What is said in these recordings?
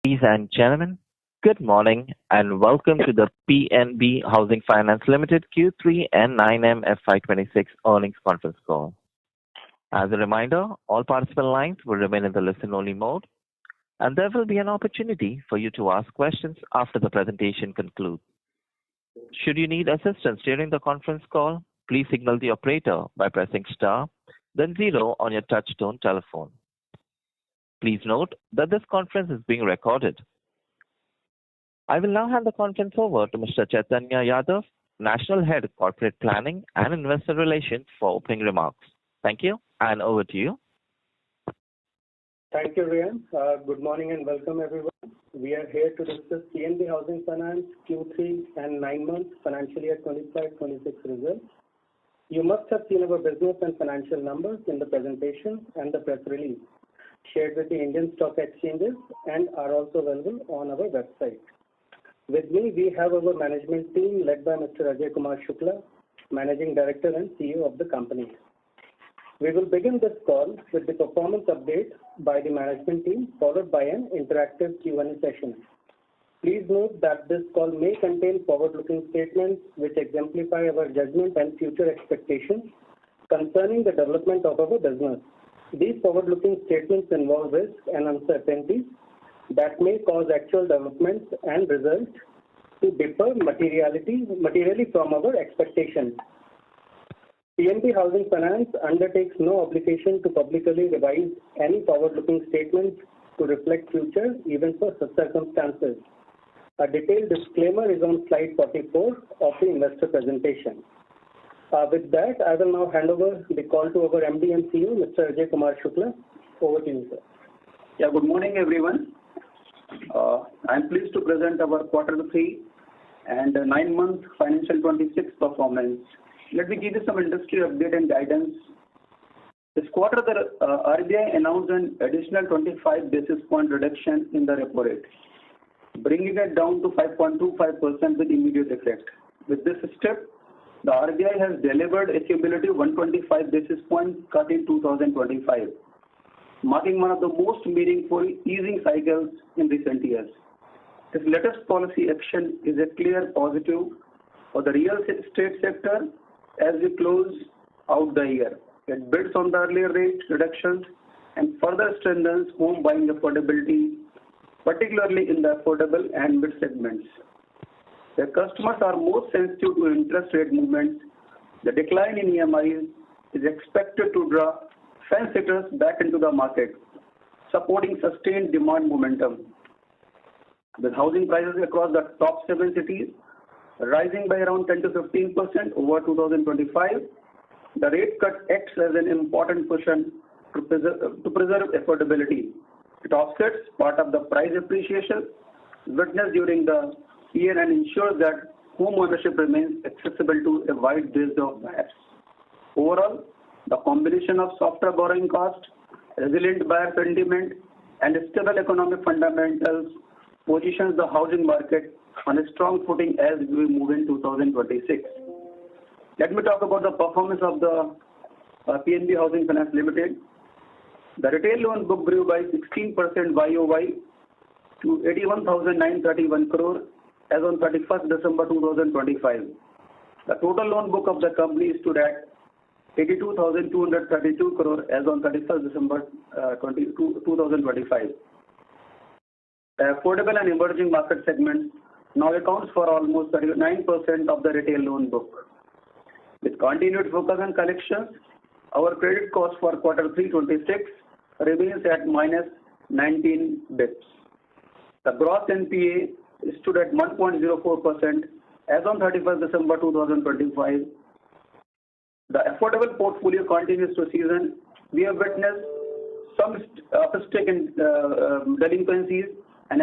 Ladies and gentlemen, good morning and welcome to the PNB Housing Finance Limited Q3 and 9M FY26 earnings conference call. As a reminder, all participant lines will remain in the listen-only mode, and there will be an opportunity for you to ask questions after the presentation concludes. Should you need assistance during the conference call, please signal the operator by pressing star, then zero on your touch-tone telephone. Please note that this conference is being recorded. I will now hand the conference over to Mr. Chaitanya Yadav, National Head of Corporate Planning and Investor Relations, for opening remarks. Thank you, and over to you. Thank you, Ryan. Good morning and welcome, everyone. We are here to discuss PNB Housing Finance Q3 and 9 months financial year 25-26 results. You must have seen our business and financial numbers in the presentation and the press release shared with the Indian stock exchanges and are also available on our website. With me, we have our management team led by Mr. Ajay Kumar Shukla, Managing Director and CEO of the company. We will begin this call with the performance update by the management team, followed by an interactive Q&A session. Please note that this call may contain forward-looking statements which exemplify our judgment and future expectations concerning the development of our business. These forward-looking statements involve risks and uncertainties that may cause actual developments and results to differ materially from our expectations. PNB Housing Finance undertakes no obligation to publicly revise any forward-looking statements to reflect future events or circumstances. A detailed disclaimer is on slide 44 of the investor presentation. With that, I will now hand over the call to our MD and CEO, Mr. Ajay Kumar Shukla. Over to you, sir. Yeah, good morning, everyone. I'm pleased to present our Q3 and 9-month financial 26 performance. Let me give you some industry update and guidance. This quarter, the RBI announced an additional 25 basis point reduction in the repo rate, bringing it down to 5.25% with immediate effect. With this step, the RBI has delivered a cumulative 125 basis point cut in 2025, marking one of the most meaningful easing cycles in recent years. This latest policy action is a clear positive for the real estate sector as we close out the year. It builds on the earlier rate reductions and further strengthens home buying affordability, particularly in the affordable and mid segments. The customers are more sensitive to interest rate movements. The decline in EMIs is expected to draw fence sitters back into the market, supporting sustained demand momentum. With housing prices across the top 7 cities rising by around 10 to 15% over 2025, the rate cut acts as an important cushion to preserve affordability. It offsets part of the price appreciation witnessed during the year and ensures that home ownership remains accessible to a wide base of buyers. Overall, the combination of softer borrowing cost, resilient buyer sentiment, and stable economic fundamentals positions the housing market on a strong footing as we move in 2026. Let me talk about the performance of the PNB Housing Finance Limited. The retail loan book grew by 16% YOY to 81,931 crore as on 31st December 2025. The total loan book of the company stood at 82,232 crore as on 31st December 2025. The affordable and emerging market segment now accounts for almost 39% of the retail loan book. With continued focus on collections, our credit cost for Q3 26 remains at minus 19 bps. The gross NPA stood at 1.04% as on 31st December 2025. The affordable portfolio continues to season. We have witnessed some uptick in delinquencies and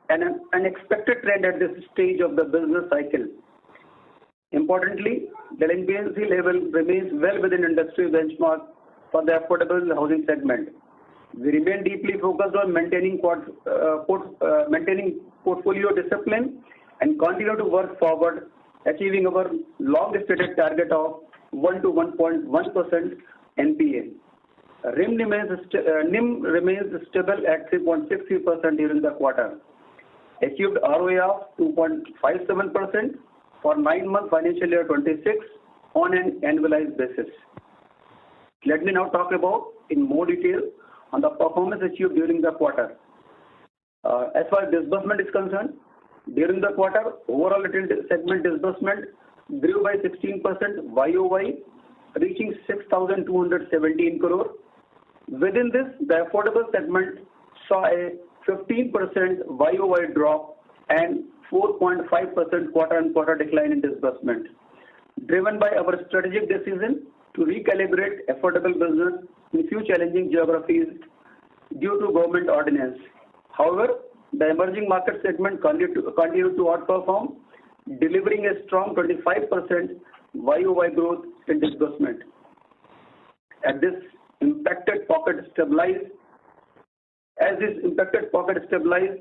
an expected trend at this stage of the business cycle. Importantly, delinquency level remains well within industry benchmark for the affordable housing segment. We remain deeply focused on maintaining portfolio discipline and continue to work forward, achieving our long-stated target of 1 to 1.1% NPA. NIM remains stable at 3.63% during the quarter. Achieved ROA of 2.57% for 9-month financial year 26 on an annualized basis. Let me now talk about in more detail on the performance achieved during the quarter. As far as disbursement is concerned, during the quarter, overall retail segment disbursement grew by 16% YOY, reaching 6,217 crore. Within this, the affordable segment saw a 15% YOY drop and 4.5% quarter-on-quarter decline in disbursement, driven by our strategic decision to recalibrate affordable business in few challenging geographies due to government ordinance. However, the emerging market segment continued to outperform, delivering a strong 25% YOY growth in disbursement. As this impacted pocket stabilize,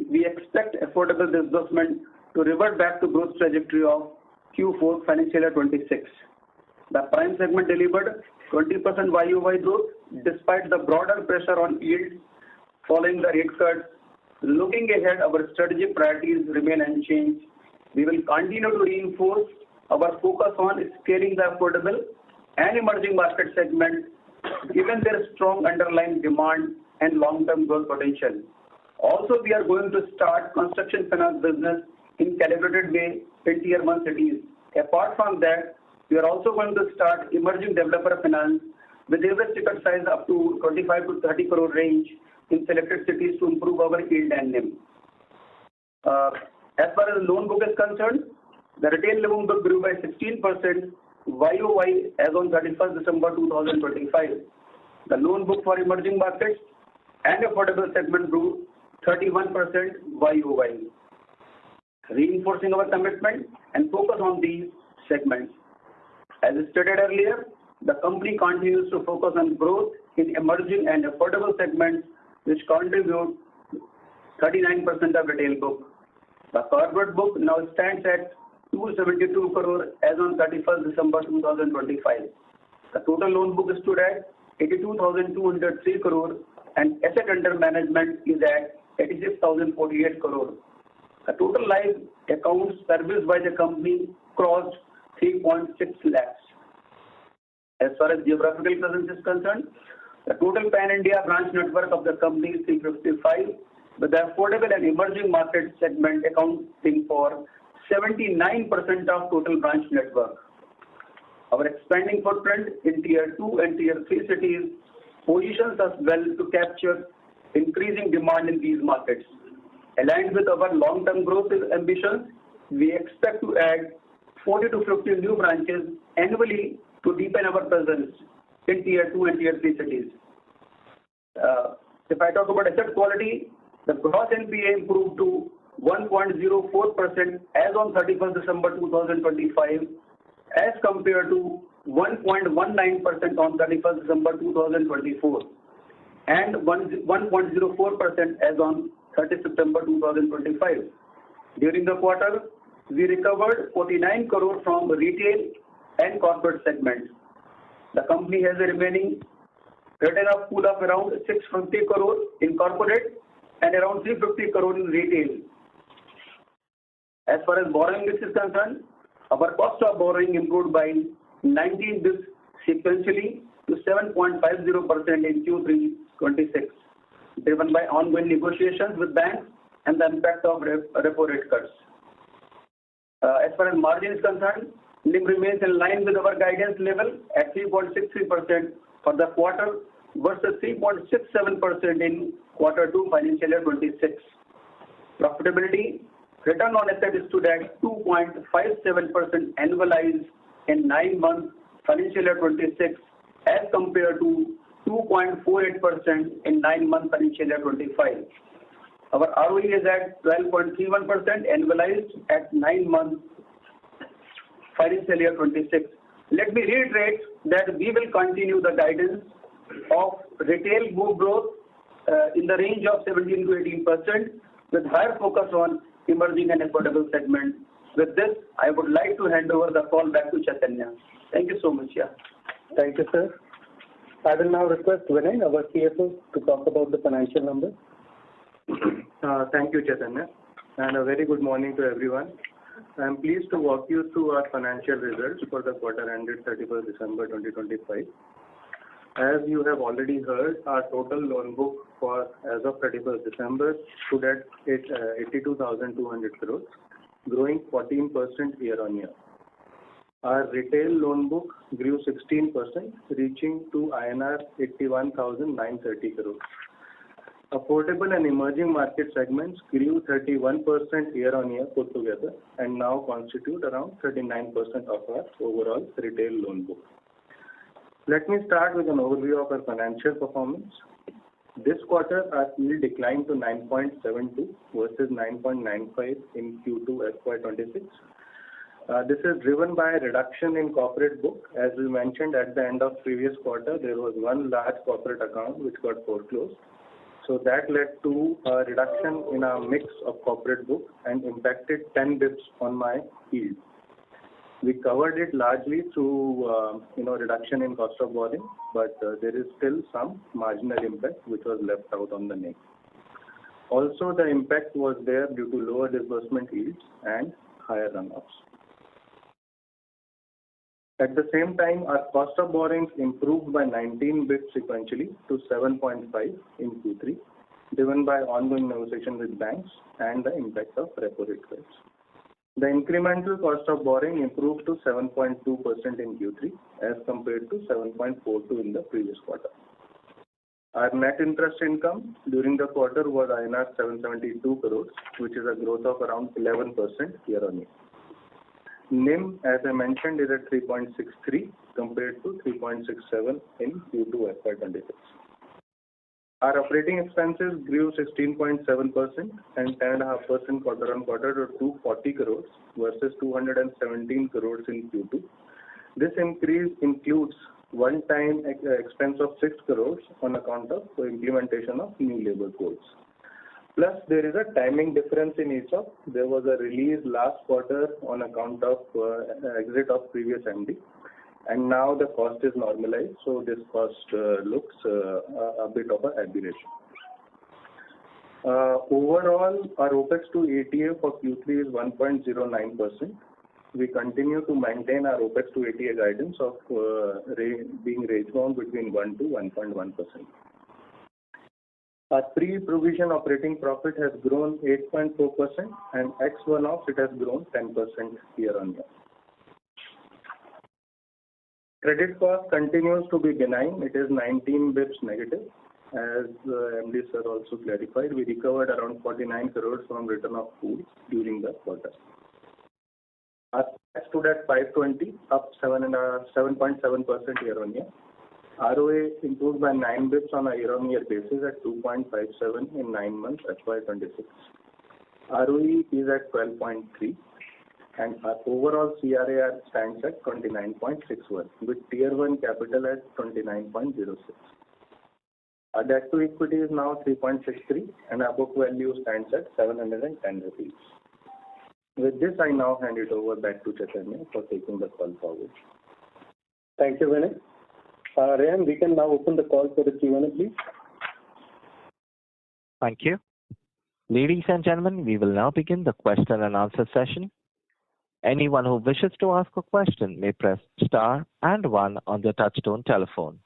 we expect affordable disbursement to revert back to growth trajectory of Q4 financial year 26. The prime segment delivered 20% YOY growth despite the broader pressure on yields following the rate cuts. Looking ahead, our strategic priorities remain unchanged. We will continue to reinforce our focus on scaling the affordable and emerging market segment given their strong underlying demand and long-term growth potential. Also, we are going to start construction finance business in calibrated way in Tier 1 cities. Apart from that, we are also going to start emerging developer finance with average ticket size up to 25 to 30 crore range in selected cities to improve our yield and NIM. As far as loan book is concerned, the retail loan book grew by 16% YOY as on 31st December 2025. The loan book for emerging markets and affordable segment grew 31% YOY, reinforcing our commitment and focus on these segments. As stated earlier, the company continues to focus on growth in emerging and affordable segments, which contribute 39% of retail book. The corporate book now stands at 272 crore as on 31st December 2025. The total loan book stood at 82,203 crore and asset under management is at 86,048 crore. The total live accounts serviced by the company crossed 3.6 lakhs. As far as geographical presence is concerned, the total pan-India branch network of the company is 355, with the affordable and emerging market segment accounting for 79% of total branch network. Our expanding footprint in Tier 2 and Tier 3 cities positions us well to capture increasing demand in these markets. Aligned with our long-term growth ambitions, we expect to add 40 to 50 new branches annually to deepen our presence in Tier 2 and Tier 3 cities. If I talk about asset quality, the gross NPA improved to 1.04% as on 31st December 2025 as compared to 1.19% on 31st December 2024 and 1.04% as on 30th September 2025. During the quarter, we recovered 49 crore from retail and corporate segments. The company has a remaining written-off pool of around 650 crore in corporate and around 350 crore in retail. As far as borrowing is concerned, our cost of borrowing improved by 19 basis sequentially to 7.50% in Q3 26, driven by ongoing negotiations with banks and the impact of repo rate cuts. As far as margin is concerned, NIM remains in line with our guidance level at 3.63% for the quarter versus 3.67% in Q2 financial year 26. Profitability, return on assets stood at 2.57% annualized in 9 months financial year 26 as compared to 2.48% in 9 months financial year 25. Our ROE is at 12.31% annualized at 9 months financial year 26. Let me reiterate that we will continue the guidance of retail book growth in the range of 17 to 18% with higher focus on emerging and affordable segment. With this, I would like to hand over the call back to Chaitanya. Thank you so much. Thank you, sir. I will now request Vinay, our CFO, to talk about the financial numbers. Thank you, Chaitanya, and a very good morning to everyone. I am pleased to walk you through our financial results for the quarter ended 31st December 2025. As you have already heard, our total loan book as of 31st December stood at 82,200 crores, growing 14% year-on-year. Our retail loan book grew 16%, reaching to INR 81,930 crores. Affordable and emerging market segments grew 31% year-on-year put together and now constitute around 39% of our overall retail loan book. Let me start with an overview of our financial performance. This quarter, our yield declined to 9.72 versus 9.95 in Q2 FY26. This is driven by a reduction in corporate book. As we mentioned at the end of previous quarter, there was one large corporate account which got foreclosed. So that led to a reduction in our mix of corporate book and impacted 10 bps on my yield. We covered it largely through reduction in cost of borrowing, but there is still some marginal impact which was left out on the NIM. Also, the impact was there due to lower disbursement yields and higher runoffs. At the same time, our cost of borrowings improved by 19 bps sequentially to 7.5 in Q3, driven by ongoing negotiation with banks and the impact of repo rate cuts. The incremental cost of borrowing improved to 7.2% in Q3 as compared to 7.42 in the previous quarter. Our net interest income during the quarter was INR 772 crores, which is a growth of around 11% year-on-year. NIM, as I mentioned, is at 3.63 compared to 3.67 in Q2 FY26. Our operating expenses grew 16.7% and 10.5% quarter-on-quarter to 240 crores versus 217 crores in Q2. This increase includes one-time expense of 6 crores on account of the implementation of new labor codes. Plus, there is a timing difference in each of. There was a release last quarter on account of exit of previous MD, and now the cost is normalized, so this cost looks a bit of an aberration. Overall, our OPEX to ATA for Q3 is 1.09%. We continue to maintain our OPEX to ATA guidance of being range bound between 1 to 1.1%. Our pre-provision operating profit has grown 8.4% and ex one-off it has grown 10% year-on-year. Credit cost continues to be benign. It is 19 bps negative. As MD sir also clarified, we recovered around 49 crores from return of pools during the quarter. Our tax stood at 520, up 7.7% year-on-year. ROA improved by 9 bps on a year-on-year basis at 2.57 in 9 months FY26. ROE is at 12.3 and our overall CRAR stands at 29.61 with Tier 1 capital at 29.06. Our debt to equity is now 3.63 and our book value stands at 710 rupees. With this, I now hand it over back to Chaitanya for taking the call forward. Thank you, Vinay. Rayan, we can now open the call for the Q&A, please. Thank you. Ladies and gentlemen, we will now begin the question and answer session. Anyone who wishes to ask a question may press star and 1 on their touchtone telephone.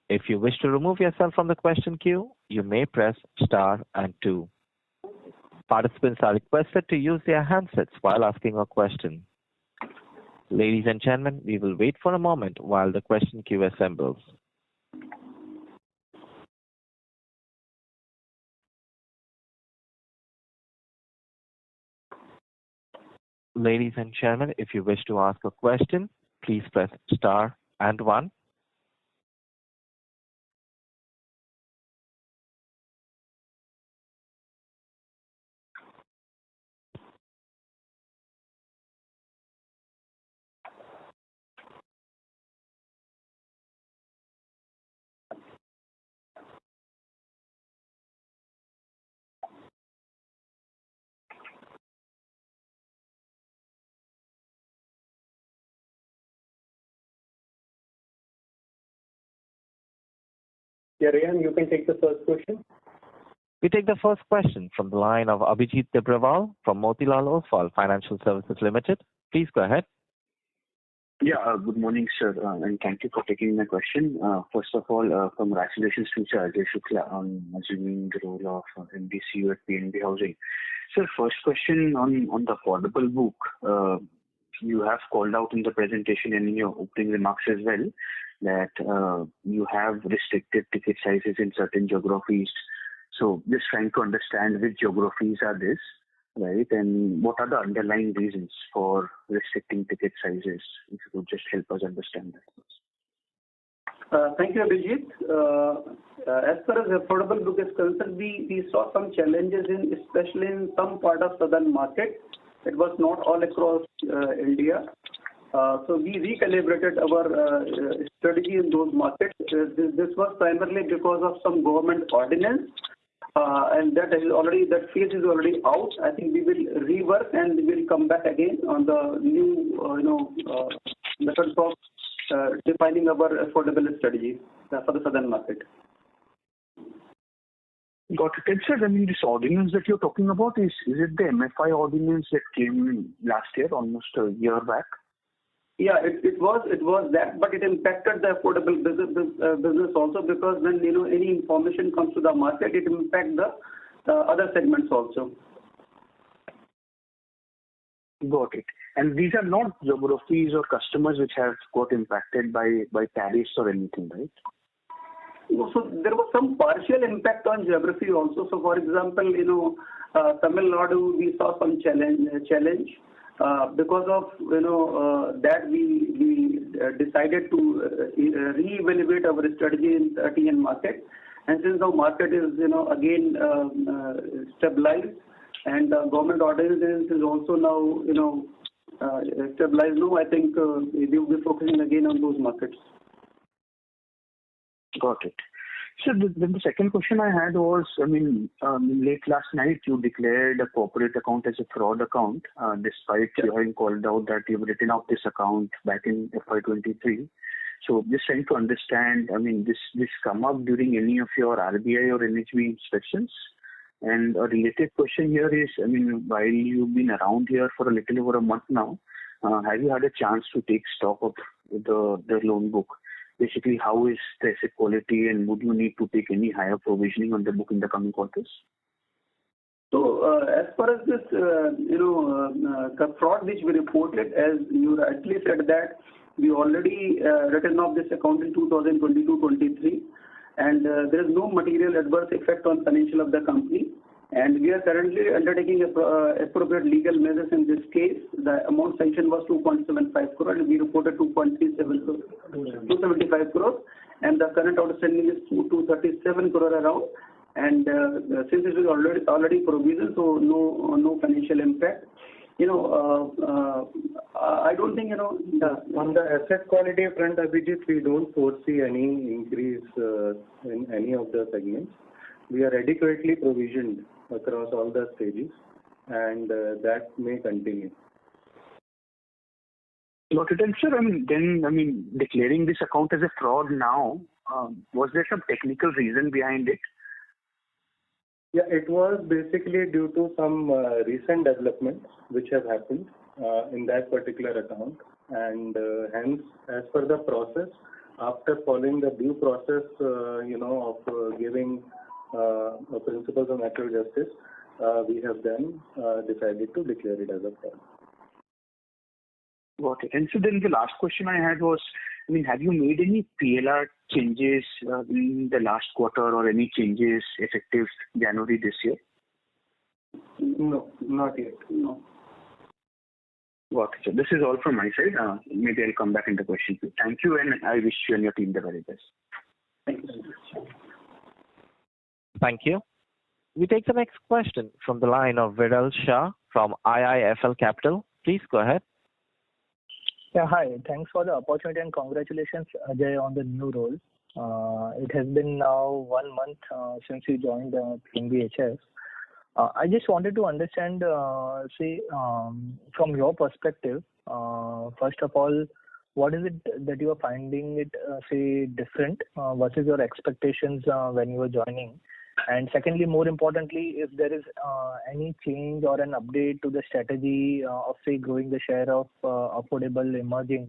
If you wish to remove yourself from the question queue, you may press star and 2. Participants are requested to use their handsets while asking a question. Ladies and gentlemen, we will wait for a moment while the question queue assembles. Ladies and gentlemen, if you wish to ask a question, please press star and 1. Yeah, Ryan, you can take the first question. We take the first question from the line of Abhijit Tibrewal from Motilal Oswal Financial Services Limited. Please go ahead. Yeah, good morning, sir, and thank you for taking my question. First of all, congratulations to Mr. Ajay Shukla on assuming the role of MD CEO at PNB Housing. Sir, first question on the affordable book. You have called out in the presentation and in your opening remarks as well that you have restricted ticket sizes in certain geographies. So just trying to understand which geographies are this, right? And what are the underlying reasons for restricting ticket sizes? If you could just help us understand that. Thank you, Abhijit. As far as the affordable book is concerned, we saw some challenges especially in some part of southern market. It was not all across India. So we recalibrated our strategy in those markets. This was primarily because of some government ordinance. And that phase is already out. I think we will rework and we will come back again on the new methods of defining our affordable strategy for the southern market. Got it. And sir, I mean, this ordinance that you're talking about, is it the MFI ordinance that came last year, almost a year back? Yeah, it was that, but it impacted the affordable business also, because when any information comes to the market, it impacts the other segments also. Got it. And these are not geographies or customers which have got impacted by tariffs or anything, right? So there was some partial impact on geography also. So for example, Tamil Nadu, we saw some challenge. Because of that, we decided to reevaluate our strategy in TN market, and since the market is again stabilized, and government ordinance is also now stabilized. Now I think we will be focusing again on those markets. Got it. So then the second question I had was, I mean, late last night you declared a corporate account as a fraud account, despite you having called out that you've written off this account back in FY23. So just trying to understand, I mean, this come up during any of your RBI or NHB inspections? And a related question here is, I mean, while you've been around here for a little over a month now, have you had a chance to take stock of the loan book? Basically, how is the asset quality, and would you need to take any higher provisioning on the book in the coming quarters? So, as far as this, the fraud which we reported, as you rightly said that we already written off this account in 2022-23, and there is no material adverse effect on financial of the company. And we are currently undertaking appropriate legal measures in this case. The amount sanctioned was 2.75 crore, and we reported 275 crore, and the current outstanding is 237 crore around. And since it is already provisioned, so no financial impact. I don't think On the asset quality front, Abhijit, we don't foresee any increase in any of the segments. We are adequately provisioned across all the stages, and that may continue. Got it. And sir, declaring this account as a fraud now, was there some technical reason behind it? Yeah, it was basically due to some recent developments which have happened in that particular account, and hence, as per the process, after following the due process, of giving principles of natural justice, we have then decided to declare it as a fraud. Got it. And so then the last question I had was, have you made any PLR changes in the last quarter, or any changes effective January this year? No, not yet. No. Got it. So this is all from my side. Maybe I'll come back in the question. Thank you, and I wish you and your team the very best. Thank you. Thank you. We take the next question from the line of Viral Shah from IIFL Capital. Please go ahead. Yeah, hi. Thanks for the opportunity and congratulations, Ajay, on the new role. It has been now 1 month since you joined PNBHF. I just wanted to understand, from your perspective, first of all, what is it that you are finding it, say, different versus your expectations when you were joining? And secondly, more importantly, if there is any change or an update to the strategy of, say, growing the share of affordable emerging,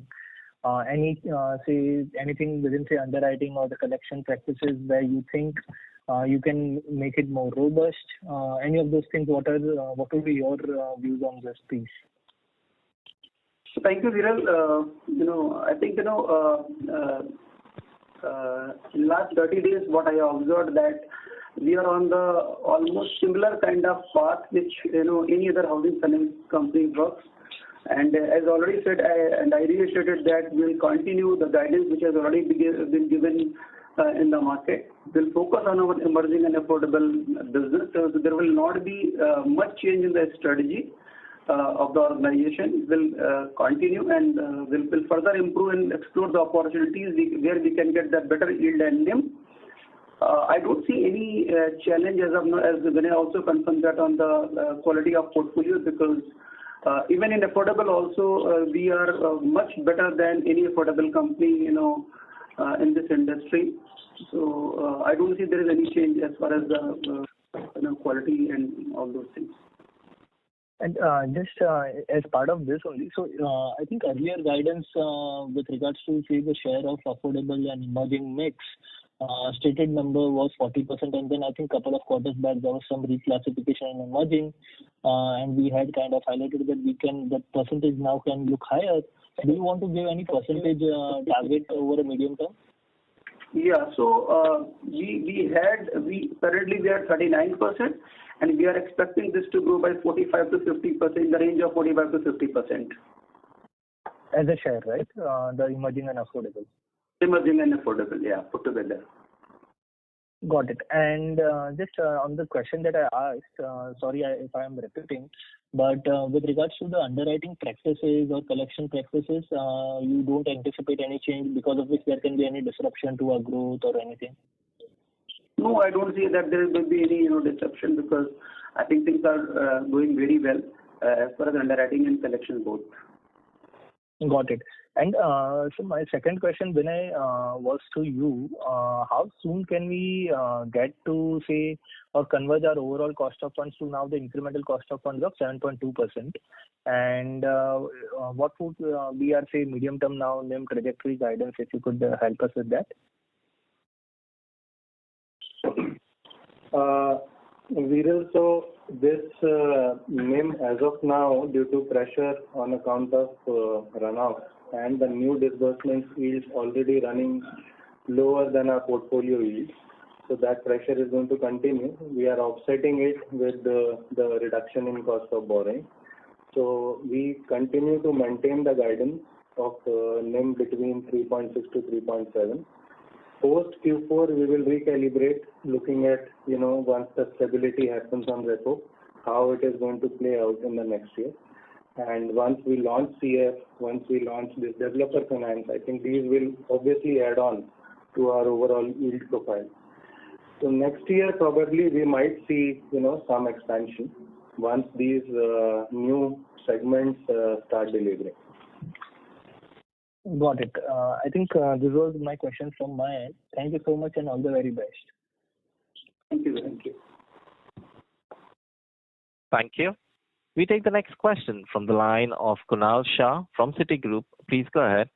say, anything within, say, underwriting or the collection practices where you think you can make it more robust, any of those things, what will be your views on this piece? So thank you, Viral. I think, in last 30 days, what I observed that we are on the almost similar kind of path which, any other housing finance company works. And as already said, I reiterated that we will continue the guidance which has already been given in the market. We'll focus on our emerging and affordable business. So there will not be much change in the strategy of the organization. Will continue and will further improve and explore the opportunities where we can get that better yield and NIM. I don't see any challenge as of now, as Vinay also confirmed that on the quality of portfolio, because even in affordable also, we are much better than any affordable company, in this industry. So I don't see there is any change as far as the quality and all those things. And just as part of this only, so I think earlier guidance with regards to, say, the share of affordable and emerging mix, stated number was 40%, and then I think couple of quarters back there was some reclassification in emerging, and we had kind of highlighted that that percentage now can look higher. Do you want to give any percentage target over a medium term? Yeah, so we currently we are 39%, and we are expecting this to grow by 45 to 50%, in the range of 45 to 50%. As a share, right? The emerging and affordable. Emerging and affordable, yeah, put together. Got it. And just on the question that I asked, sorry if I am repeating, but with regards to the underwriting practices or collection practices, you don't anticipate any change because of which there can be any disruption to our growth or anything? No, I don't see that there will be any disruption, because I think things are going very well as far as underwriting and collection both. Got it. And so my second question, Vinay, was to you. How soon can we get to, say, or converge our overall cost of funds to now the incremental cost of funds of 7.2%? And what would be our, say, medium term now NIM trajectory guidance, if you could help us with that? Viral, so this NIM as of now, due to pressure on account of runoff and the new disbursements yields already running lower than our portfolio yield, so that pressure is going to continue. We are offsetting it with the reduction in cost of borrowing. So we continue to maintain the guidance of NIM between 3.6 to 3.7. Post Q4, we will recalibrate, looking at, once the stability happens on repo, how it is going to play out in the next year. And once we launch CF, once we launch this developer finance, I think these will obviously add on to our overall yield profile. So next year, probably we might see, some expansion once these new segments start delivering. Got it. I think this was my question from my end. Thank you so much and all the very best. Thank you. Thank you. Thank you. We take the next question from the line of Kunal Shah from Citigroup. Please go ahead.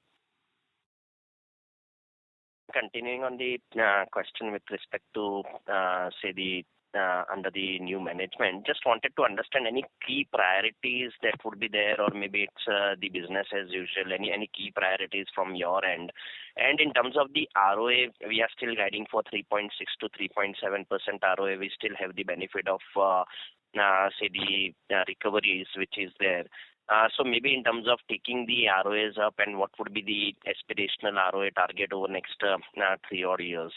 Continuing on the question with respect to, say, the under the new management, just wanted to understand any key priorities that would be there, or maybe it's the business as usual, any key priorities from your end. And in terms of the ROA, we are still guiding for 3.6 to 3.7% ROA. We still have the benefit of, say, the recoveries, which is there. So maybe in terms of taking the ROAs up, and what would be the aspirational ROA target over next 3 odd years?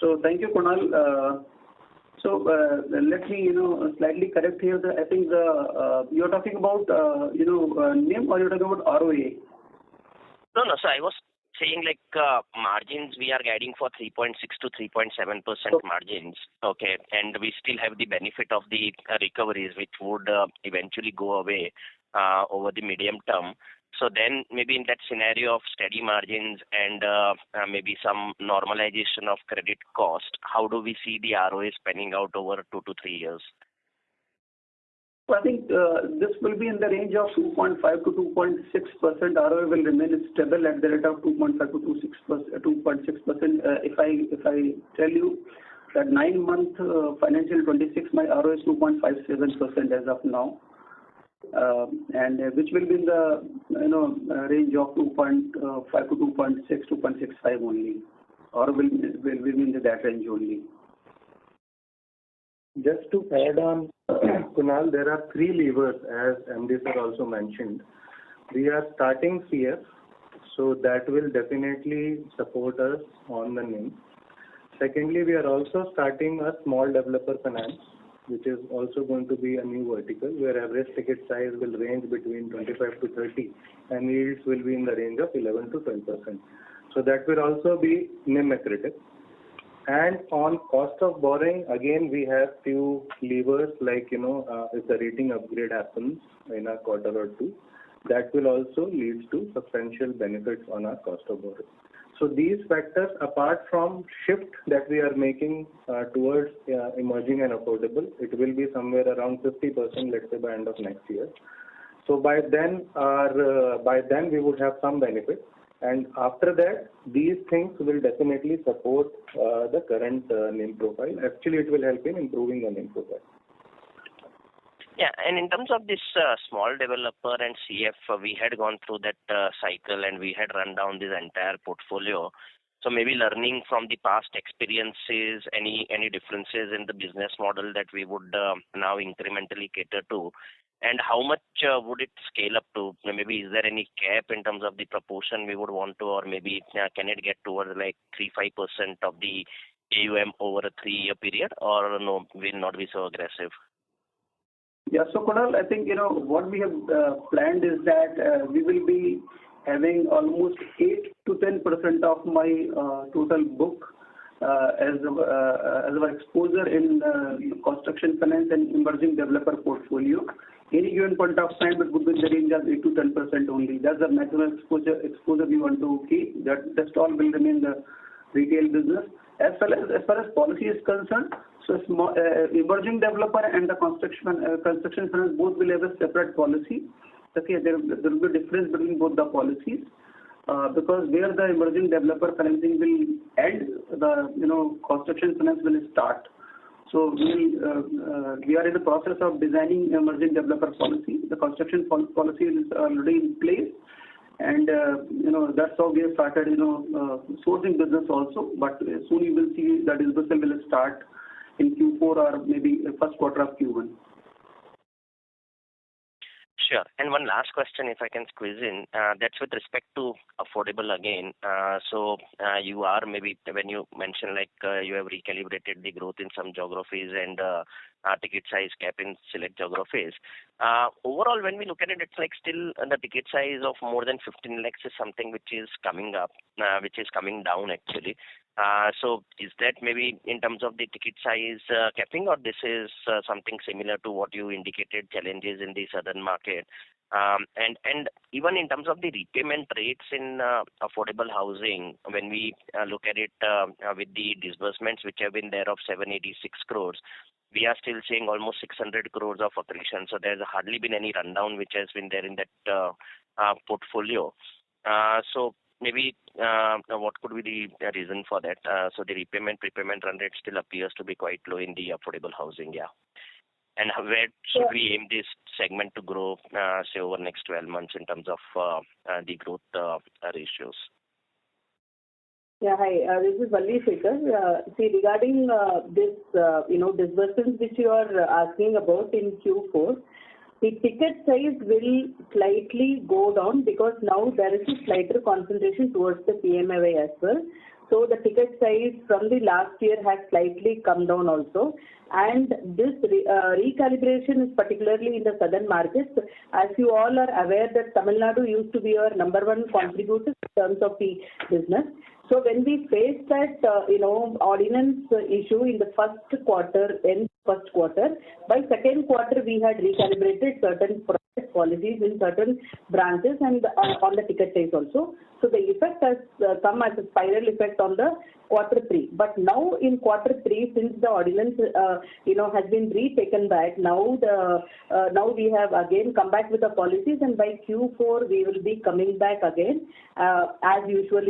So thank you, Kunal. Let me, slightly correct here. I think you're talking about, NIM, or you're talking about ROA? No. So I was saying, like, margins, we are guiding for 3.6 to 3.7% margins. Okay. And we still have the benefit of the recoveries, which would eventually go away over the medium term. So then maybe in that scenario of steady margins and maybe some normalization of credit cost, how do we see the ROA panning out over 2 to 3 years? So I think this will be in the range of 2.5 to 2.6%. ROA will remain stable at the rate of 2.5 to 2.6%. If I tell you that 9-month financial 26, my ROA is 2.57% as of now. And which will be in the range of 2.5 to 2.6, 2.65 only, or will be in that range only. Just to add on, Kunal, there are 3 levers, as MD sir also mentioned. We are starting CF, so that will definitely support us on the NIM. Secondly, we are also starting a small developer finance, which is also going to be a new vertical, where average ticket size will range between 25 to 30, and yields will be in the range of 11 to 12%. So that will also be NIM accretive. And on cost of borrowing, again, we have few levers like, if the rating upgrade happens in a quarter or 2, that will also lead to substantial benefits on our cost of borrowing. So these factors, apart from shift that we are making towards emerging and affordable, it will be somewhere around 50%, let's say by end of next year. So by then we would have some benefit. And after that, these things will definitely support the current NIM profile. Actually, it will help in improving the NIM profile. Yeah, and in terms of this small developer and CF, we had gone through that cycle and we had run down this entire portfolio. So maybe learning from the past experiences, any differences in the business model that we would now incrementally cater to, and how much would it scale up to? Maybe is there any cap in terms of the proportion we would want to, or maybe can it get towards like 3-5% of the AUM over a 3-year period, or no, will not be so aggressive? Yeah, so Kunal, I think what we have planned is that we will be having almost 8 to 10% of my total book as our exposure in construction finance and emerging developer portfolio. Any given point of time, it would be in the range of 8 to 10% only. That's the maximum exposure we want to keep. That all will remain the retail business. As far as policy is concerned, so emerging developer and the construction finance both will have a separate policy. Okay, there will be difference between both the policies because where the emerging developer financing will end, the construction finance will start. So we are in the process of designing emerging developer policy. The construction policy is already in place, and that's how we have started sourcing business also. But soon you will see that disbursement will start in Q4 or maybe first quarter of Q1. Sure. And one last question, if I can squeeze in, that's with respect to affordable again. So you are maybe, when you mentioned you have recalibrated the growth in some geographies and ticket size cap in select geographies. Overall, when we look at it, it's like still the ticket size of more than 15 lakhs is something which is coming up, which is coming down actually. So is that maybe in terms of the ticket size capping, or this is something similar to what you indicated, challenges in the southern market? And even in terms of the repayment rates in affordable housing, when we look at it with the disbursements which have been there of 786 crores, we are still seeing almost 600 crores of accretion. So there's hardly been any rundown which has been there in that portfolio. So maybe what could be the reason for that? So the prepayment run rate still appears to be quite low in the affordable housing, yeah. And where should we aim this segment to grow, say, over the next 12 months in terms of the growth ratios? Yeah, hi. This is Valli Shekhar. See, regarding this, disbursements which you are asking about in Q4, the ticket size will slightly go down because now there is a slighter concentration towards the PMAY as well. So the ticket size from the last year has slightly come down also. And this recalibration is particularly in the southern markets. As you all are aware that Tamil Nadu used to be our number one contributor in terms of the business. So when we faced that, ordinance issue in the first quarter, by second quarter we had recalibrated certain product policies in certain branches and on the ticket size also. So the effect has come as a spiral effect on the quarter three. But now in quarter three, since the ordinance, has been retaken back, now we have again come back with the policies, and by Q4 we will be coming back again as usual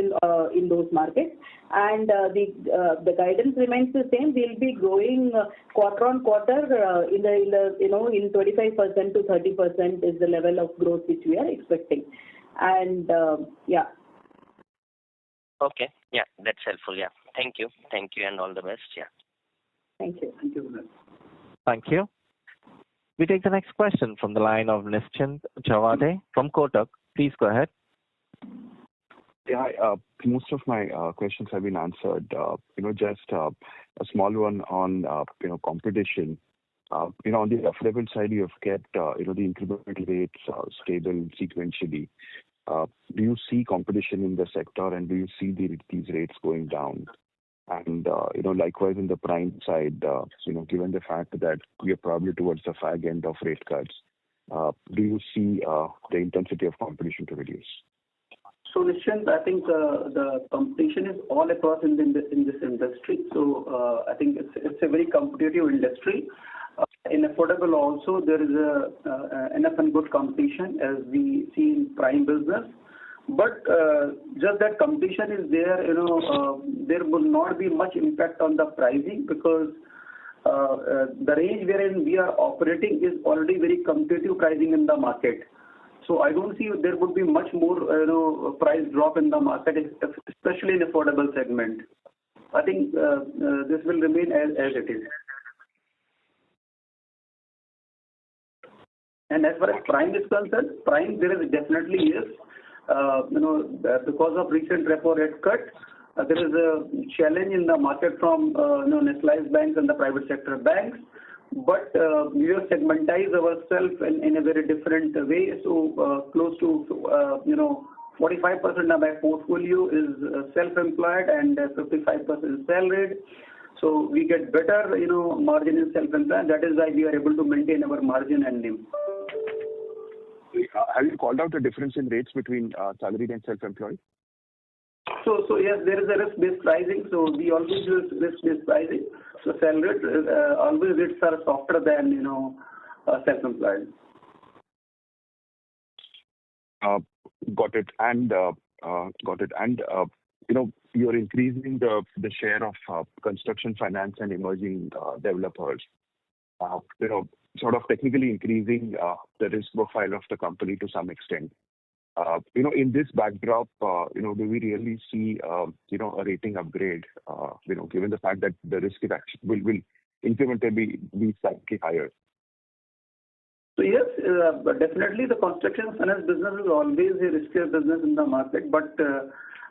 in those markets. And the guidance remains the same. We'll be growing quarter on quarter in 25% to 30% is the level of growth which we are expecting. And yeah. Okay. Yeah, that's helpful. Yeah. Thank you, and all the best. Yeah. Thank you. Thank you. Thank you. We take the next question from the line of Nischint Chawathe from Kotak. Please go ahead. Yeah, most of my questions have been answered. Just a small one on competition. On the affordable side, you have kept the incremental rates stable sequentially. Do you see competition in the sector, and do you see these rates going down? And likewise in the prime side, given the fact that we are probably towards the fag end of rate cuts, do you see the intensity of competition to reduce? So, Nischint, I think the competition is all across in this industry. So, I think it's a very competitive industry. In affordable also, there is enough and good competition as we see in prime business. But just that competition is there, there will not be much impact on the pricing because the range wherein we are operating is already very competitive pricing in the market. So I don't see there would be much more price drop in the market, especially in affordable segment. I think this will remain as it is. And as far as prime is concerned, there is definitely is. Because of recent repo rate cut, there is a challenge in the market from nationalized banks and the private sector banks. But we have segmentized ourselves in a very different way. So close to 45% of my portfolio is self-employed and 55% is salaried. So we get better margin in self-employed. That is why we are able to maintain our margin and NIM. Have you called out the difference in rates between salaried and self-employed? So yes, there is a risk-based pricing. So we always use risk-based pricing. So salaried always rates are softer than self-employed. Got it. And you're increasing the share of construction finance and emerging developers. Sort of technically increasing the risk profile of the company to some extent. In this backdrop, do we really see a rating upgrade? Given the fact that the risk is actually will incrementally be slightly higher. So yes, but definitely the construction finance business is always a riskier business in the market. But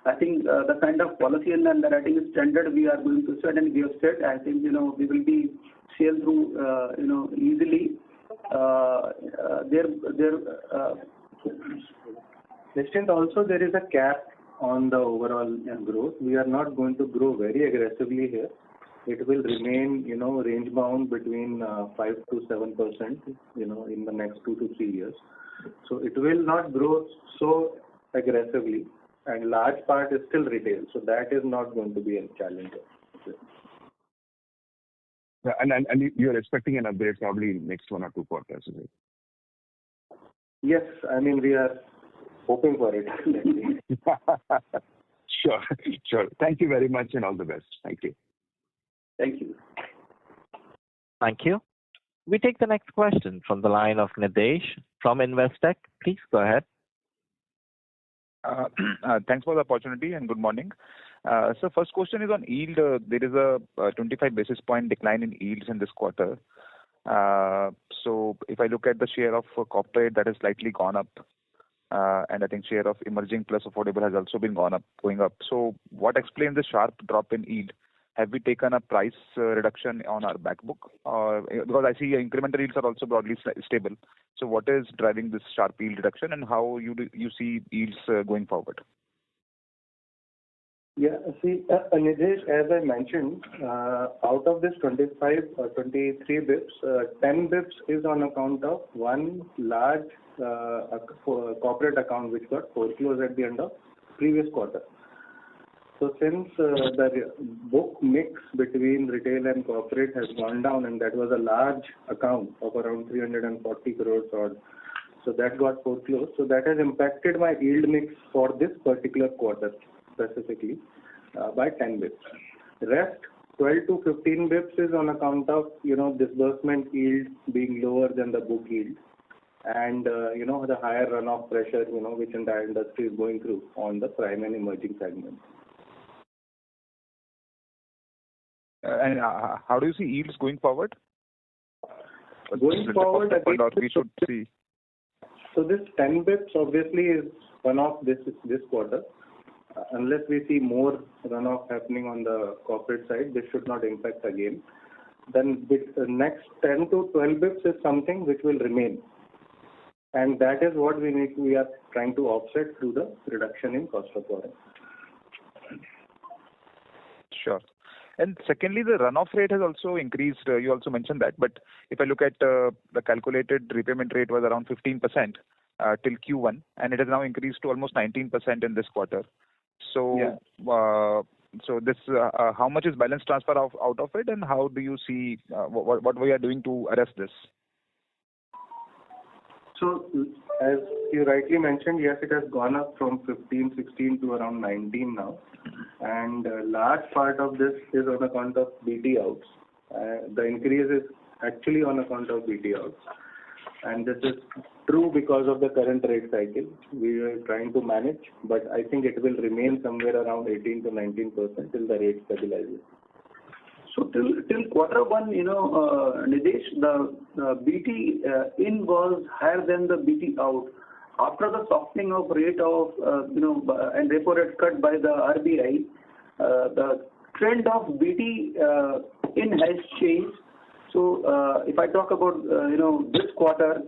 I think the kind of policy and underwriting standard we are going to set and we have set, I think we will be sail through easily. Nischint, also there is a cap on the overall growth. We are not going to grow very aggressively here. It will remain, range bound between 5 to 7%, in the next 2 to 3 years. So it will not grow so aggressively, and large part is still retail. So that is not going to be a challenge. Yeah, and you're expecting an upgrade probably in next 1 or 2 quarters, is it? Yes, I mean we are hoping for it. Sure. Thank you very much and all the best. Thank you. Thank you. Thank you. We take the next question from the line of Nidesh from Investec. Please go ahead. Thanks for the opportunity and good morning. So first question is on yield. There is a 25 basis point decline in yields in this quarter. So if I look at the share of corporate, that has slightly gone up. And I think share of emerging plus affordable has also been going up. So what explains the sharp drop in yield? Have we taken a price reduction on our back book? Because I see incremental yields are also broadly stable. So what is driving this sharp yield reduction and how you see yields going forward? Yeah, see, Nidesh, as I mentioned, out of this 25 or 23 bips, 10 bips is on account of one large corporate account which got foreclosed at the end of previous quarter. So since the book mix between retail and corporate has gone down, and that was a large account of around 340 crores odd, so that got foreclosed. So that has impacted my yield mix for this particular quarter specifically by 10 bips. Rest 12 to 15 bips is on account of disbursement yield being lower than the book yield, and the higher runoff pressure which entire industry is going through on the prime and emerging segments. And how do you see yields going forward? Going forward, again, or we should see. So this 10 bips obviously is one-off this quarter. Unless we see more runoff happening on the corporate side, this should not impact again. Then the next 10 to 12 bips is something which will remain. And that is what we are trying to offset through the reduction in cost of borrowing. Sure. And secondly, the runoff rate has also increased. You also mentioned that. But if I look at the calculated repayment rate was around 15% till Q1, and it has now increased to almost 19% in this quarter. So, yeah. So this, how much is balance transfer out of it, and how do you see what we are doing to arrest this? So, as you rightly mentioned, yes, it has gone up from 15, 16 to around 19 now. And a large part of this is on account of BT outs. The increase is actually on account of BT outs. And this is true because of the current rate cycle. We are trying to manage, but I think it will remain somewhere around 18 to 19% till the rate stabilizes. So till quarter one, Nidesh, the BT in was higher than the BT out. After the softening of rate of, and repo rate cut by the RBI, the trend of BT in has changed. So if I talk about, this quarter,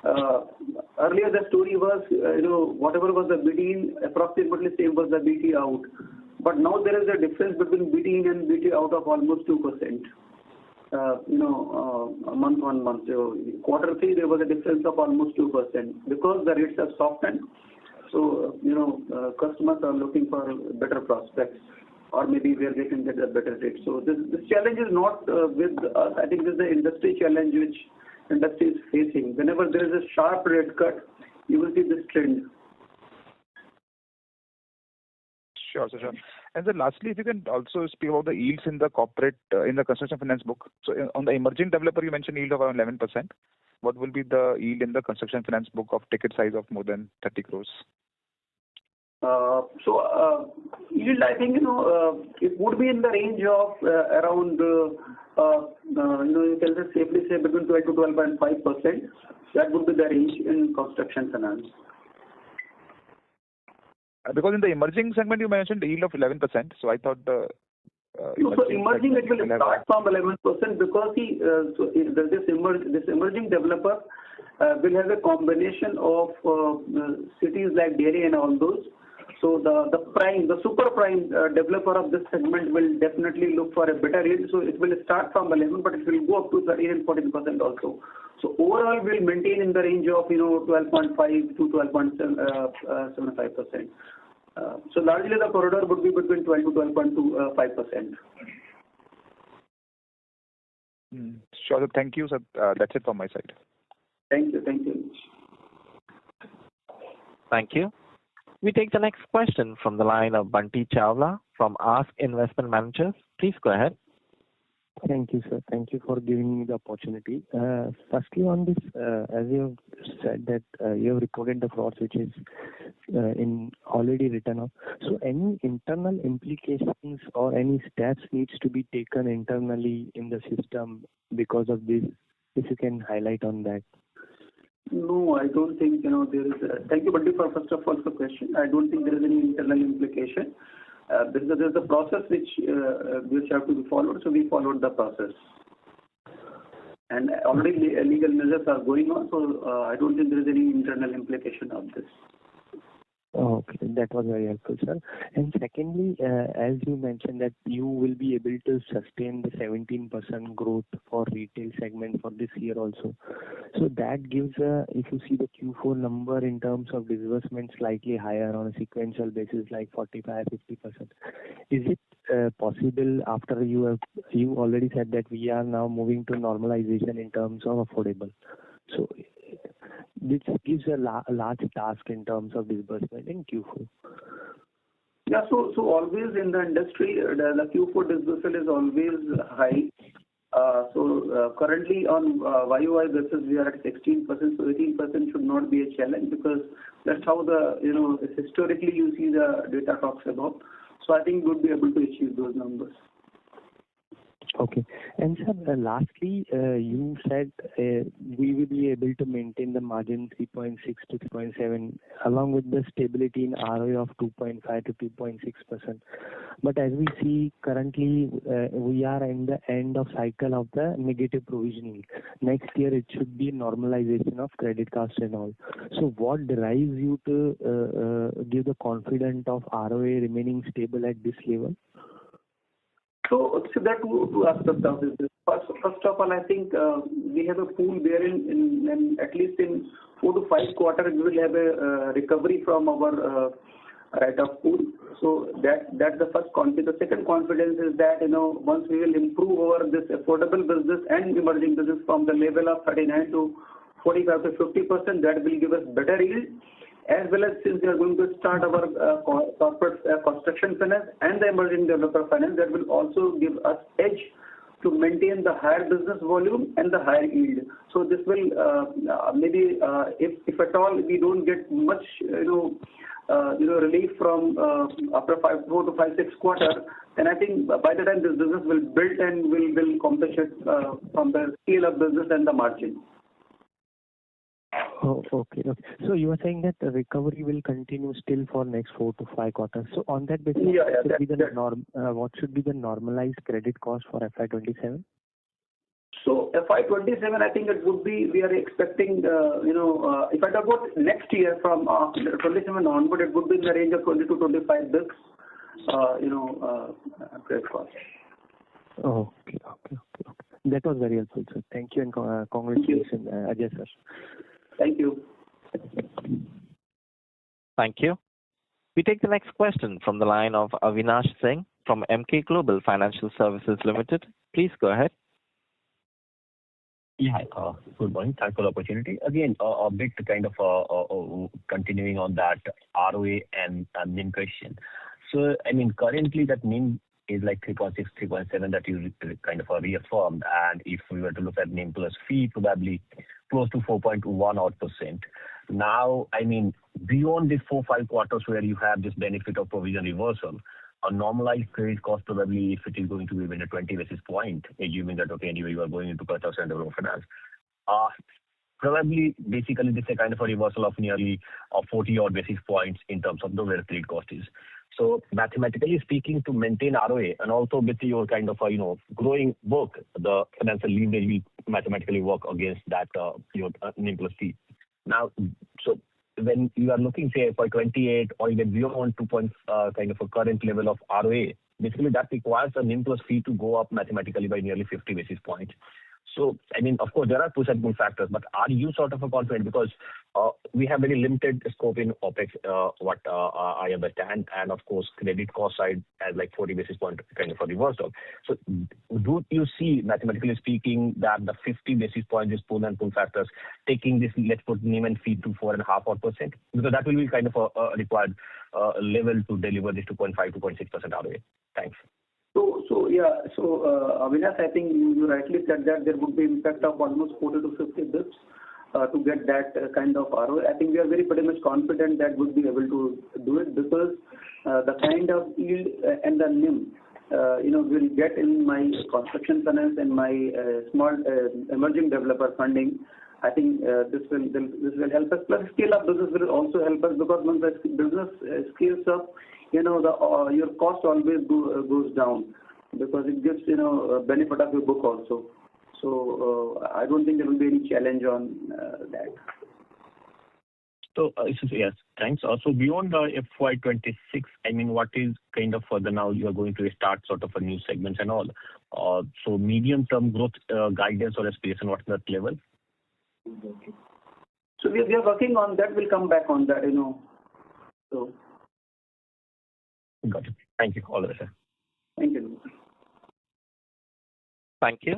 earlier the story was, whatever was the BT in, approximately same was the BT out. But now there is a difference between BT in and BT out of almost 2%. Month on month. So quarter three there was a difference of almost 2% because the rates have softened. So customers are looking for better prospects, or maybe where they can get a better rate. So this challenge is not with us. I think this is the industry challenge which industry is facing. Whenever there is a sharp rate cut, you will see this trend. Sure. And then lastly, if you can also speak about the yields in the corporate, in the construction finance book. So on the emerging developer, you mentioned yield of around 11%. What will be the yield in the construction finance book of ticket size of more than 30 crores? Yield, I think, it would be in the range of around, you can just safely say between 12 to 12.5%. That would be the range in construction finance. Because in the emerging segment, you mentioned the yield of 11%. So I thought the emerging it will start from 11% because this emerging developer will have a combination of cities like Delhi and all those. So the super prime developer of this segment will definitely look for a better yield. So it will start from 11, but it will go up to 13 and 14% also. So overall, we'll maintain in the range of 12.5 to 12.75%. So largely the corridor would be between 12 to 12.25%. Sure. Thank you, sir. That's it from my side. Thank you. Thank you. We take the next question from the line of Bunty Chawla from Ask Investment Managers. Please go ahead. Thank you, sir. Thank you for giving me the opportunity. Firstly, on this, as you have said that you have reported the fraud which is already written off. So any internal implications or any steps needs to be taken internally in the system because of this? If you can highlight on that. No, I don't think there is. Thank you, Bunty, for first of all the question. I don't think there is any internal implication. There's a process which have to be followed, so we followed the process. And already legal measures are going on, so I don't think there is any internal implication of this. Okay, that was very helpful, sir. And secondly, as you mentioned that you will be able to sustain the 17% growth for retail segment for this year also. So that gives, if you see the Q4 number in terms of disbursement slightly higher on a sequential basis, like 45-50%. Is it possible after you already said that we are now moving to normalization in terms of affordable? So this gives a large task in terms of disbursement in Q4. Yeah, so always in the industry, the Q4 disbursal is always high. Currently on YOY basis, we are at 16%, so 18% should not be a challenge because that's how historically you see the data talks about. So I think we would be able to achieve those numbers. Okay. And sir, lastly, you said we will be able to maintain the margin 3.6 to 3.7 along with the stability in ROA of 2.5 to 2.6%. But as we see currently, we are in the end of cycle of the negative provisioning. Next year, it should be normalization of credit cost and all. So what drives you to give the confidence of ROA remaining stable at this level? So there are two aspects of this. First of all, I think we have a pool there in at least in 4 to 5 quarters, we will have a recovery from our write-off pool. So that's the first confidence. The second confidence is that, once we will improve over this affordable business and emerging business from the level of 39 to 45 to 50%, that will give us better yield. As well as since we are going to start our corporate construction finance and the emerging developer finance, that will also give us edge to maintain the higher business volume and the higher yield. So this will maybe if at all we don't get much relief from after 4 to 5, 6 quarters, then I think by the time this business will build and will compensate from the scale of business and the margin. Oh, okay. So you are saying that the recovery will continue still for next 4 to 5 quarters. So on that basis, what should be the normalized credit cost for FY27? So FY27, I think it would be, we are expecting, if I talk about next year from 27 onward, it would be in the range of 20 to 25 bits, credit cost. Okay. That was very helpful, sir. Thank you and congratulations, Ajay sir. Thank you. Thank you. We take the next question from the line of Avinash Singh from Emkay Global Financial Services Limited. Please go ahead. Yeah, good morning. Thanks for the opportunity. Again, a bit kind of continuing on that ROA and NIM question. So, I mean, currently that NIM is like 3.6, 3.7 that you kind of reaffirmed. And if we were to look at NIM plus fee, probably close to 4.1 odd %. Now, I mean, beyond these 4-5 quarters where you have this benefit of provision reversal, a normalized credit cost probably if it is going to be within a 20 basis point, assuming that, okay, anyway, you are going into purchase and development finance. Probably, basically, this is a kind of a reversal of nearly 40 odd basis points in terms of the where credit cost is. So mathematically speaking, to maintain ROA and also with your kind of growing book, the financial leverage will mathematically work against that your NIM plus fee. Now, so when you are looking say FY28 or even beyond 2 point kind of a current level of ROA, basically that requires a NIM plus fee to go up mathematically by nearly 50 basis points. So, I mean, of course, there are push and pull factors, but are you sort of confident because we have very limited scope in OPEX, what I understand, and of course, credit cost side has like 40 basis point kind of a reversal. So, do you see, mathematically speaking, that the 50 basis point is pull and pull factors taking this, let's put NIM and fee to 4.5%? Because that will be kind of a required level to deliver this 2.5, 2.6% ROA. Thanks. Avinash, I think you rightly said that there would be impact of almost 40 to 50 bits to get that kind of ROA. I think we are pretty much confident that we'll be able to do it because the kind of yield and the NIM, will get in my construction finance and my small emerging developer funding. I think this will help us. Plus, scale up business will also help us because once the business scales up, your cost always goes down because it gives a benefit of your book also. So I don't think there will be any challenge on that. So, yes, thanks. Also, beyond FY26, I mean, what is kind of further now you are going to start sort of a new segments and all. So, medium-term growth guidance or aspiration, what's that level? So, we are working on that. We'll come back on that, So, got it. Thank you. All the best, sir. Thank you. Thank you.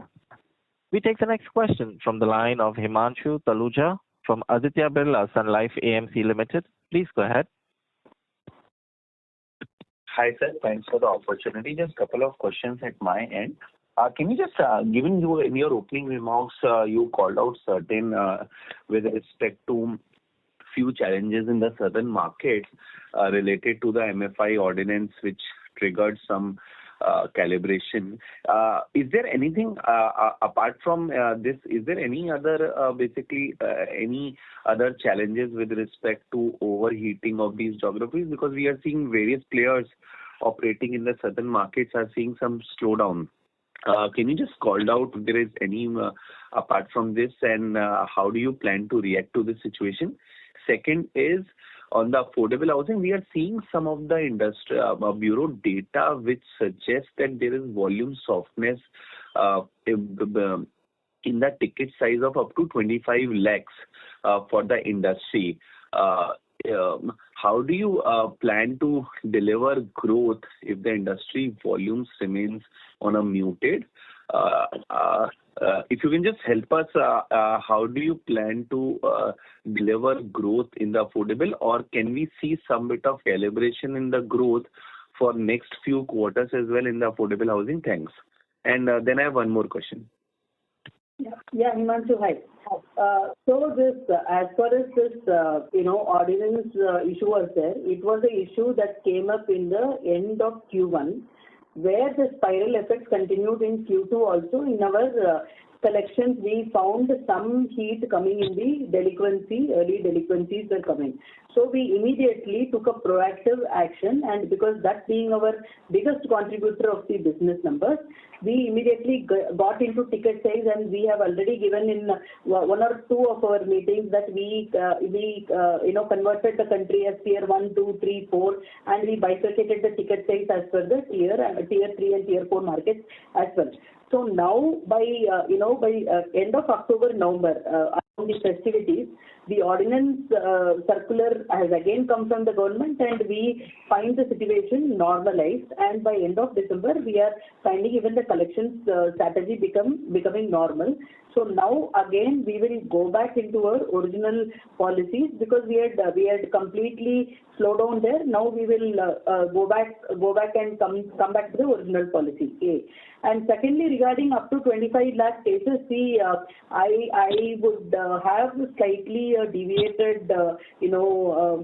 We take the next question from the line of Himanshu Taluja from Aditya Birla Sun Life AMC Limited. Please go ahead. Hi, sir. Thanks for the opportunity. Just a couple of questions at my end. Can you just, given you in your opening remarks, you called out certain with respect to few challenges in the southern markets related to the MFI ordinance, which triggered some calibration. Is there anything apart from this? Is there any other any other challenges with respect to overheating of these geographies? Because we are seeing various players operating in the southern markets are seeing some slowdown. Can you just call out if there is any apart from this, and how do you plan to react to this situation? Second is on the affordable housing, we are seeing some of the industry bureau data which suggests that there is volume softness in the ticket size of up to 25 lakhs for the industry. How do you plan to deliver growth if the industry volumes remains on a muted? If you can just help us, how do you plan to deliver growth in the affordable, or can we see some bit of calibration in the growth for next few quarters as well in the affordable housing? Thanks. And then I have one more question. Yeah, Himanshu, hi. So this, as far as this, ordinance issue was there, it was an issue that came up in the end of Q1, where the spiral effects continued in Q2 also. In our collections, we found some heat coming in the early delinquencies were coming. So we immediately took a proactive action, and because that being our biggest contributor of the business numbers, we immediately got into ticket size, and we have already given in one or two of our meetings that we converted the country as tier 1, 2, 3, 4, and we bifurcated the ticket size as per the tier 3 and tier 4 markets as well. So now by end of October, November, around the festivities, the ordinance circular has again come from the government, and we find the situation normalized. And by end of December, we are finding even the collections strategy becoming normal. So now again we will go back into our original policies, because we had completely slowed down there. Now we will go back and come back to the original policy. A. And secondly, regarding up to 25 lakh cases, I would have slightly deviated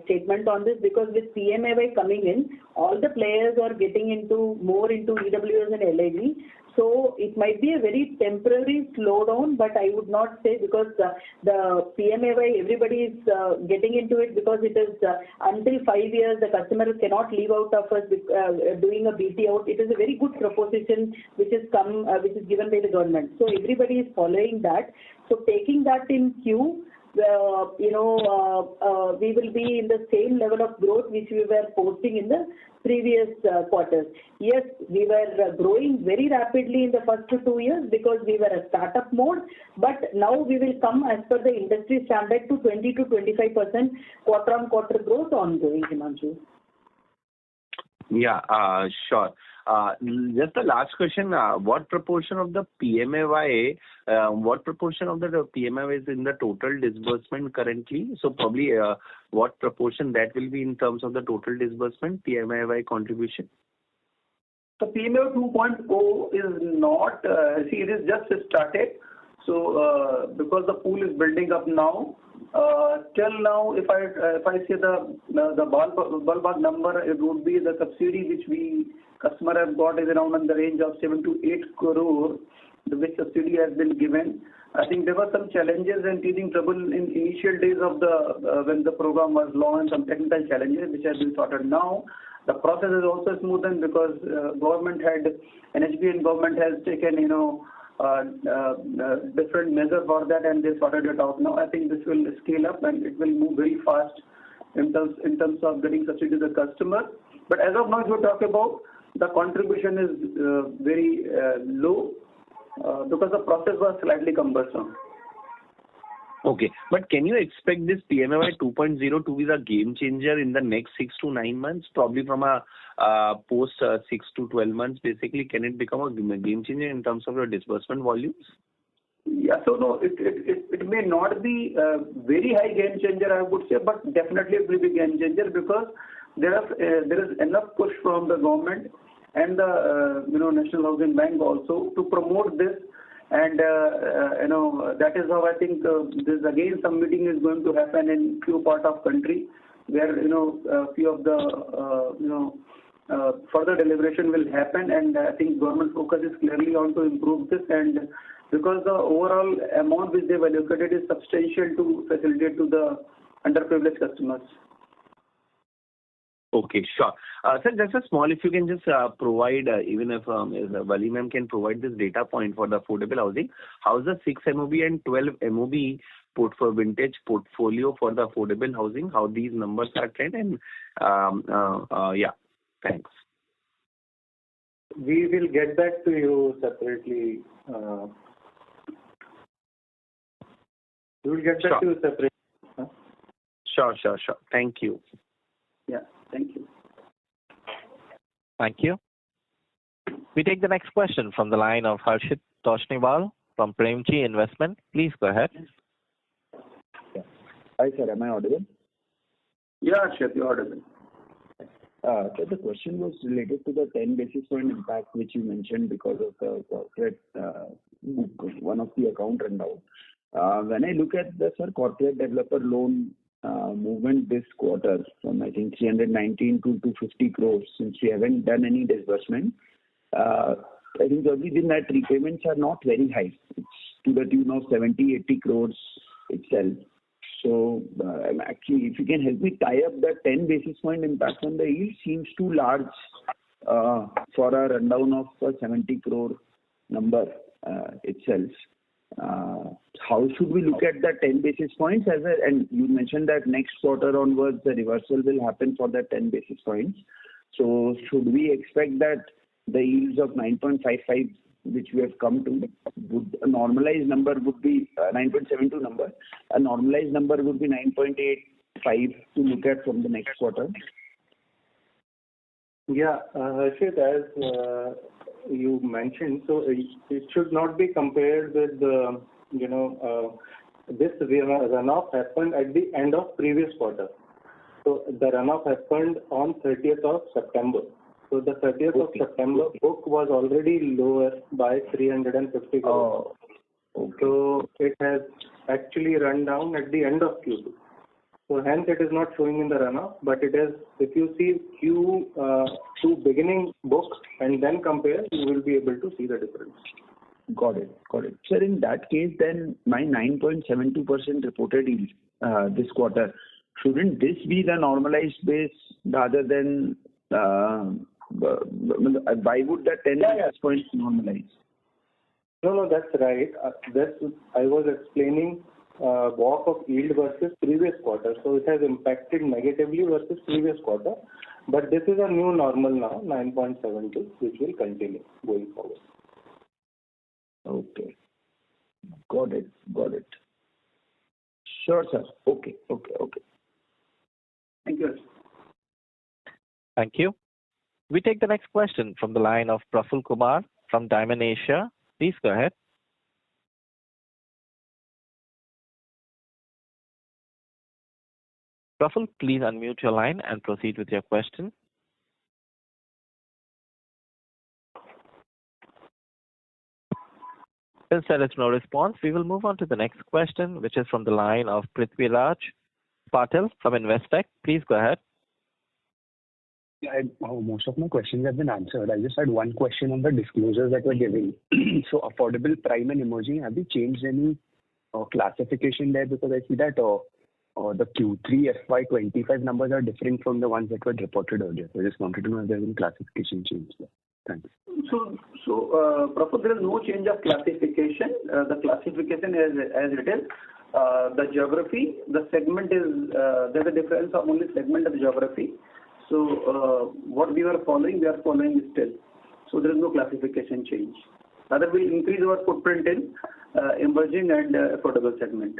statement on this, because with PMAY coming in, all the players are getting more into EWS and LIG. So it might be a very temporary slowdown, but I would not say, because the PMAY, everybody is getting into it, because it is until 5 years the customer cannot leave out of us doing a BT out. It is a very good proposition which is given by the government. So everybody is following that. So taking that in queue, we will be in the same level of growth which we were posting in the previous quarters. Yes, we were growing very rapidly in the first 2 years because we were a startup mode, but now we will come as per the industry standard to 20 to 25% quarter-on-quarter growth ongoing, Himanshu. Yeah, sure. Just the last question, what proportion of the PMAY, is in the total disbursement currently? So probably what proportion that will be in terms of the total disbursement, PMAY contribution? So PMAY 2.0 is not, it is just started. So because the pool is building up now, till now, if I say the ballpark number, it would be the subsidy which customer have got is around in the range of 7 to 8 crore, which subsidy has been given. I think there were some challenges and teething trouble in initial days of when the program was launched, some technical challenges which have been sorted now. The process is also smoothened because NHB and government has taken different measure for that, and they sorted it out. Now I think this will scale up and it will move very fast in terms of getting subsidy to the customer. But as of now, if you talk about the contribution is very low because the process was slightly cumbersome. Okay. But can you expect this PMAY 2.0 to be the game changer in the next 6 to 9 months? Probably from a post 6 to 12 months, basically, can it become a game changer in terms of your disbursement volumes? Yeah, so no, it may not be a very high game changer, I would say, but definitely it will be game changer because there is enough push from the government and the National Housing Bank also to promote this. And that is how I think this again some meeting is going to happen in few part of country where few of the further deliberation will happen, and I think government focus is clearly on to improve this, and because the overall amount which they've allocated is substantial to facilitate to the underprivileged customers. Okay, sure. Sir, just a small, if you can just provide, even if Vali ma'am can provide this data point for the affordable housing, how's the 6 MOB and 12 MOB vintage portfolio for the affordable housing, how these numbers are trend, and yeah, thanks. We will get back to you separately. We will get back to you separately. Huh? Sure. Thank you. Yeah, thank you. Thank you. We take the next question from the line of Harshit Toshniwal from Premji Investment. Please go ahead. Yeah. Hi, sir. Am I audible? Yeah, Harshit, you're audible. So the question was related to the 10 basis point impact which you mentioned because of the corporate book, one of the account rundown. When I look at the corporate developer loan movement this quarter from I think 319 to 250 crores, since we haven't done any disbursement, I think probably the net repayments are not very high. It's to the tune of 70-80 crores itself. So actually, if you can help me tie up the 10 basis point impact on the yield, seems too large for a rundown of a 70 crore number itself. How should we look at the 10 basis points? And you mentioned that next quarter onwards the reversal will happen for the 10 basis points. So should we expect that the yields of 9.55 which we have come to, a normalized number would be 9.72 number. A normalized number would be 9.85 to look at from the next quarter. Yeah, Harshit, as you mentioned, so it should not be compared with this runoff happened at the end of previous quarter. So the runoff happened on 30th of September. So the 30th of September book was already lower by 350 crores. So it has actually run down at the end of Q2. So hence it is not showing in the runoff, but it is, if you see Q2 beginning book and then compare, you will be able to see the difference. Got it. Sir, in that case, then my 9.72% reported yield this quarter, shouldn't this be the normalized base rather than why would that 10 basis points normalize? No, that's right. I was explaining walk of yield versus previous quarter. So it has impacted negatively versus previous quarter. But this is a new normal now, 9.72, which will continue going forward. Okay. Got it. Sure, sir. Okay. Thank you. Thank you. We take the next question from the line of Praful Kumar from Diamond Asia. Please go ahead. Praful, please unmute your line and proceed with your question. Since there is no response, we will move on to the next question, which is from the line of Prithviraj Patil from Investec. Please go ahead. Most of my questions have been answered. I just had one question on the disclosures that we're giving. So affordable, prime and emerging, have you changed any classification there? Because I see that the Q3 FY25 numbers are different from the ones that were reported earlier. So I just wanted to know if there's any classification change there. Thanks. Praful, there is no change of classification. The classification as it is. The geography, the segment is, there's a difference of only segment of the geography. So what we are following still. So there is no classification change. Rather, we increase our footprint in emerging and affordable segment.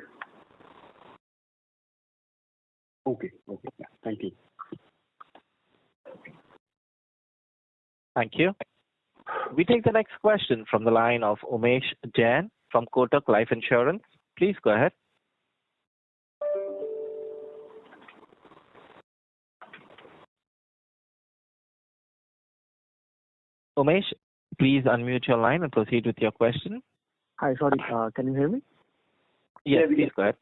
Okay. Yeah. Thank you. Thank you. We take the next question from the line of Umesh Jain from Kotak Life Insurance. Please go ahead. Umesh, please unmute your line and proceed with your question. Hi, sorry. Can you hear me? Yes, please go ahead.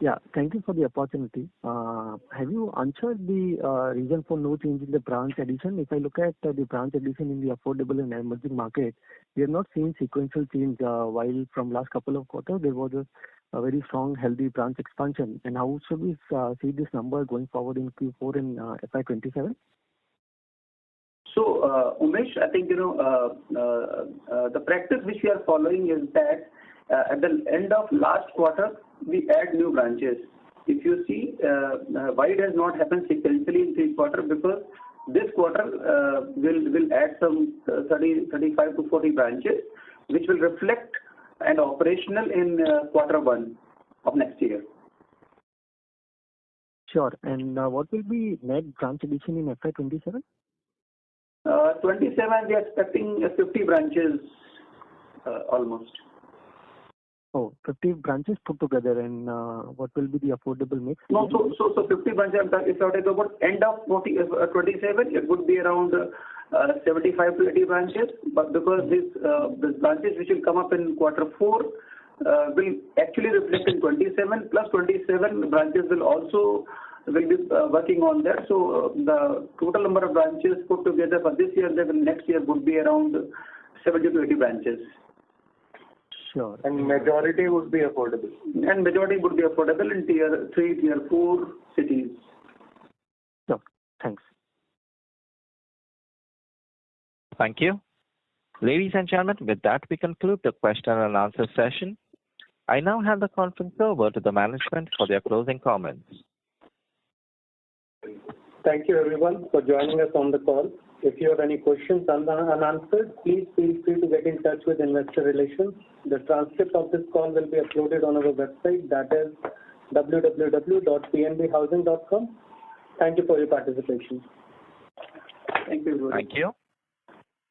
Yeah, thank you for the opportunity. Have you answered the reason for no change in the branch addition? If I look at the branch addition in the affordable and emerging market, we have not seen sequential change, while from last couple of quarters there was a very strong, healthy branch expansion. And how should we see this number going forward in Q4 and FY27? So, Umesh, I think, the practice which we are following is that at the end of last quarter, we add new branches. If you see, why it has not happened sequentially in this quarter, because this quarter will add some 35 to 40 branches, which will reflect and operational in quarter one of next year. Sure. And what will be net branch addition in FY27? 27, we are expecting 50 branches almost. Oh, 50 branches put together, and what will be the affordable mix? No, so 50 branches, if I talk about end of 27, it would be around 75 to 80 branches, but because these branches which will come up in quarter 4 will actually reflect in 27, plus 27 branches will be working on that. So the total number of branches put together for this year, next year would be around 70 to 80 branches. Sure. And majority would be affordable. And majority would be affordable in tier 3, tier 4 cities. Sure. Thanks. Thank you. Ladies and gentlemen, with that, we conclude the question and answer session. I now hand the conference over to the management for their closing comments. Thank you, everyone, for joining us on the call. If you have any questions unanswered, please feel free to get in touch with Investor Relations. The transcript of this call will be uploaded on our website, that is www.pnbhousing.com. Thank you for your participation. Thank you. Thank you.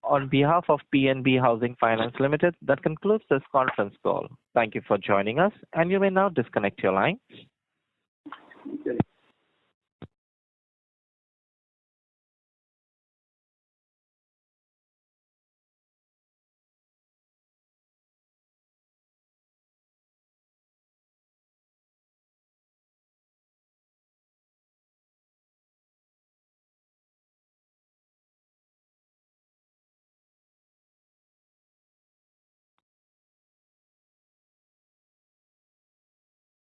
On behalf of PNB Housing Finance Limited, that concludes this conference call. Thank you for joining us, and you may now disconnect your line. Okay.